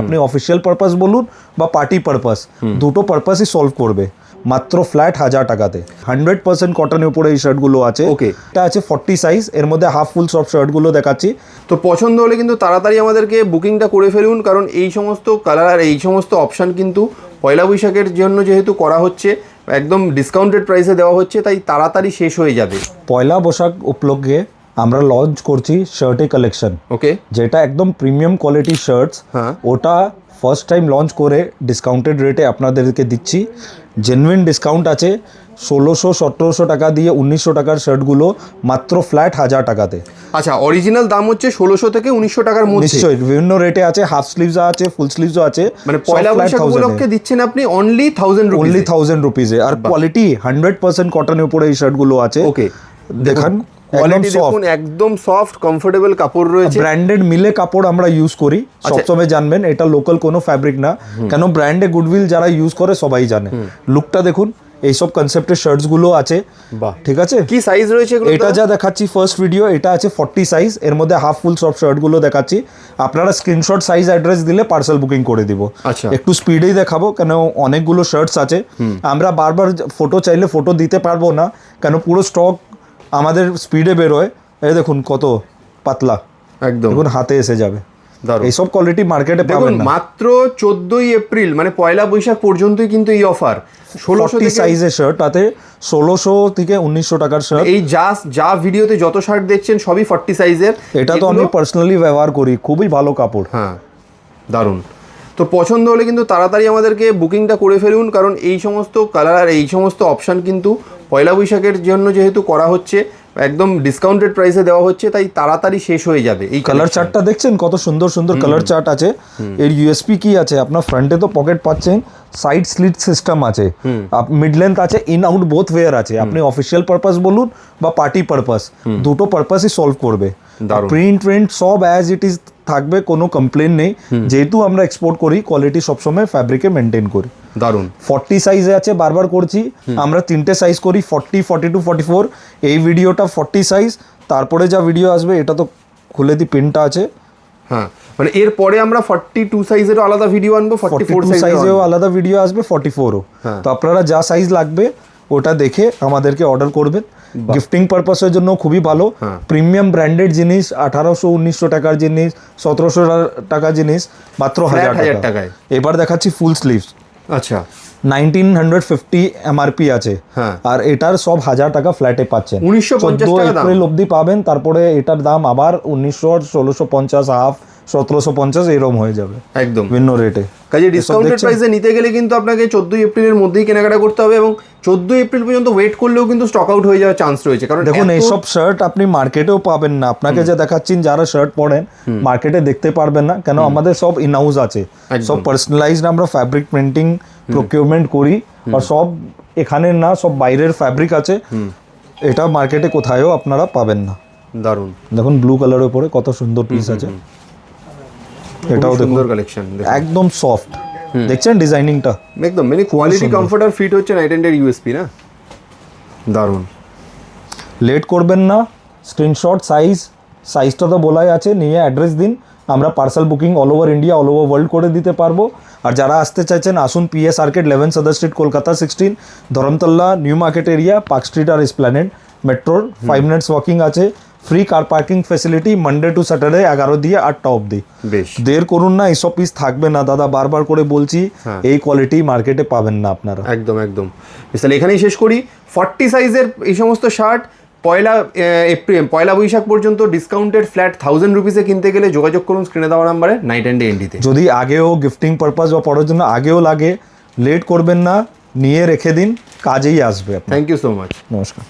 আপনি official purpose বলুন বা পার্টি পারপাস, দুটো পারপাসই সলভ করবে মাত্র ফ্ল্যাট 1000 টাকাতে। 100% কটনের উপরে এই শার্টগুলো আছে। ওকে, এটা আছে 40 সাইজ, এর মধ্যে হাফ ফুল সব শার্টগুলো দেখাচ্ছি। তো পছন্দ হলে কিন্তু তাড়াতাড়ি আমাদেরকে বুকিংটা করে ফেলুন, কারণ এই সমস্ত কালার আর এই সমস্ত অপশান কিন্তু পয়লা বৈশাখের জন্য যেহেতু করা হচ্ছে, একদম ডিসকাউন্টেড প্রাইসে দেওয়া হচ্ছে, তাই তাড়াতাড়ি শেষ হয়ে যাবে। পয়লা বৈশাখ উপলক্ষে আমরা লঞ্চ করছি শার্টের কালেকশন। ওকে, যেটা একদম প্রিমিয়াম কোয়ালিটি শার্টস, হ্যাঁ, ওটা ফার্স্ট টাইম লঞ্চ করে ডিসকাউন্টেড রেটে আপনাদেরকে দিচ্ছি। জেনুইন ডিসকাউন্ট আছে। 1600-1700 টাকা দিয়ে 1900 টাকার শার্টগুলো মাত্র ফ্ল্যাট 1000 টাকাতে। আচ্ছা, অরিজিনাল দাম হচ্ছে 1600 থেকে 1900 টাকার মধ্যে। নিশ্চয়ই বিভিন্ন রেটে আছে, হাফ স্লিভস আছে, ফুল স্লিভসও আছে। মানে পয়লা বৈশাখ উপলক্ষে দিচ্ছেন আপনি অনলি 1000 রুপিস, অনলি 1000 রুপিসে। আর কোয়ালিটি 100% কটনের উপরে এই শার্টগুলো আছে। ওকে, দেখুন কোয়ালিটি দেখুন, একদম সফট কমফোর্টেবল কাপড় রয়েছে। ব্র্যান্ডেড মিলে কাপড় আমরা ইউজ করি, সবসময় জানবেন এটা লোকাল কোনো ফ্যাব্রিক না, কেন ব্র্যান্ডে গুডউইল যারা ইউজ করে সবাই জানে। লুকটা দেখুন, এইসব কনসেপ্টের শার্টস গুলো আছে। বাহ, ঠিক আছে। কি সাইজ রয়েছে এগুলো? এটা যা দেখাচ্ছি ফার্স্ট ভিডিও, এটা আছে 40 সাইজ, এর মধ্যে হাফ ফুল সব শার্ট গুলো দেখাচ্ছি। আপনারা স্ক্রিনশট সাইজ অ্যাড্রেস দিলে পার্সেল বুকিং করে দিব। আচ্ছা, একটু স্পিডেই দেখাবো, কেন অনেকগুলো শার্টস আছে। আমরা বারবার ফটো চাইলে ফটো দিতে পারবো না, কেন পুরো স্টক আমাদের স্পিডে বেরোয়। এই দেখুন কত পাতলা, একদম দেখুন হাতে এসে যাবে। দারুণ। এইসব কোয়ালিটি মার্কেটে পাবেন না। মাত্র 14ই এপ্রিল মানে পয়লা বৈশাখ পর্যন্তই কিন্তু এই অফার। 1600 সাইজের শার্ট, তাতে 1600 থেকে 1900 টাকার শার্ট। এই যা ভিডিওতে যত শার্ট দেখছেন সবই 40 সাইজের। এটা তো আমি পার্সোনালি ব্যবহার করি, খুবই ভালো কাপড়। হ্যাঁ, দারুণ। তো পছন্দ হলে কিন্তু তাড়াতাড়ি আমাদেরকে বুকিংটা করে ফেলুন, কারণ এই সমস্ত কালার আর এই সমস্ত অপশান কিন্তু পয়লা বৈশাখের জন্য যেহেতু করা হচ্ছে, একদম ডিসকাউন্টেড প্রাইসে দেওয়া হচ্ছে, তাই তাড়াতাড়ি শেষ হয়ে যাবে। এই কালার চার্টটা দেখছেন কত সুন্দর সুন্দর কালার চার্ট আছে। এর ইউএসপি কি আছে, আপনার ফ্রন্টে তো পকেট পাচ্ছেন, সাইড স্লিট সিস্টেম আছে, মিড লেন্থ আছে, ইন আউট বোথ ওয়ের আছে। আপনি অফিসিয়াল পারপাস বলুন বা পার্টি পারপাস, দুটো পারপাসই সলভ করবে। প্রিন্ট সব অ্যাজ ইট ইজ থাকবে, কোনো কমপ্লেন নেই। যেহেতু আমরা এক্সপোর্ট করি, কোয়ালিটি সবসময় ফ্যাব্রিকে মেনটেন করি। দারুণ। 40 সাইজে আছে, বারবার করছি, আমরা 3টে সাইজ করি, 40, 42, 44। এই ভিডিওটা 40 সাইজ, তারপরে যা ভিডিও আসবে এটা তো খুলে দি পিনটা আছে। হ্যাঁ, মানে এরপরে আমরা 42 সাইজেরও আলাদা ভিডিও আনবো, 44 সাইজেও আলাদা ভিডিও আসবে, 44ও। তো আপনারা যা সাইজ লাগবে ওটা দেখে আমাদেরকে অর্ডার করবেন। গিফটিং পারপাসের জন্য খুবই ভালো। প্রিমিয়াম ব্র্যান্ডেড জিনিস 1800-1900 টাকার জিনিস, 1700 টাকার জিনিস মাত্র 1000 টাকায়। এবার দেখাচ্ছি ফুল স্লিভস। আচ্ছা, 1950 এমআরপি আছে, আর এটার সব 1000 টাকা ফ্ল্যাটে পাচ্ছেন। 1950 টাকা এপ্রিল অবধি পাবেন, তারপরে এটার দাম আবার 1900, 1650, হাফ 1750 এরকম হয়ে যাবে, একদম ভিন্ন রেটে। কাজে ডিসকাউন্টেড প্রাইসে নিতে গেলে কিন্তু আপনাকে 14 এপ্রিলের মধ্যেই কেনাকাটা করতে হবে, এবং 14 এপ্রিল পর্যন্ত ওয়েট করলেও কিন্তু স্টক আউট হয়ে যাওয়ার চান্স রয়েছে। কারণ দেখুন এইসব শার্ট আপনি মার্কেটেও পাবেন না। আপনাকে যে দেখাচ্ছেন, যারা শার্ট পরেন মার্কেটে দেখতে পারবেন না, কেন আমাদের সব ইন হাউস আছে, সব পার্সোনালাইজড আমরা ফ্যাব্রিক প্রিন্টিং প্রকিউরমেন্ট করি, আর সব এখানের না, সব বাইরের ফ্যাব্রিক আছে। এটা মার্কেটে কোথায়ও আপনারা পাবেন না। দারুণ। দেখুন ব্লু কালারের উপরে কত সুন্দর পিস আছে, এটাও সুন্দর কালেকশন, একদম সফট। দেখছেন ডিজাইনিংটা, একদম মানে কোয়ালিটি, কমফোর্ট আর ফিট হচ্ছে নাইট এন্ডের ইউএসপি না। দারুণ। লেট করবেন না, স্ক্রিনশট সাইজটা তো বলাই আছে, নিয়ে অ্যাড্রেস দিন, আমরা parcel booking all over India, all over world করে দিতে পারবো। আর যারা আসতে চাইছেন আসুন, PS arcade 11 Sadar street, Kolkata 16, Dharmatala new market area, park street আর এসপ্ল্যানেড মেট্রোর 5 মিনিটস ওয়াকিং আছে। Free car parking facility Monday to Saturday 11 দিয়ে 8টা অবধি। বেশ, দের করুন না, এইসব পিস থাকবে না দাদা, বারবার করে বলছি, এই কোয়ালিটি মার্কেটে পাবেন না আপনারা। একদম একদম। তাহলে এখানেই শেষ করি। 40 সাইজের এই সমস্ত শার্ট পয়লা বৈশাখ পর্যন্ত ডিসকাউন্টেড ফ্ল্যাট 1000 রুপিসে কিনতে গেলে যোগাযোগ করুন স্ক্রিনে দেওয়া নাম্বারে, নাইট অ্যান্ড ডে এনডিতে। যদি আগেও গিফটিং পারপাস বা পড়ার জন্য আগেও লাগে, লেট করবেন না, নিয়ে রেখে দিন, কাজেই আসবে। Thank you so much. নমস্কার।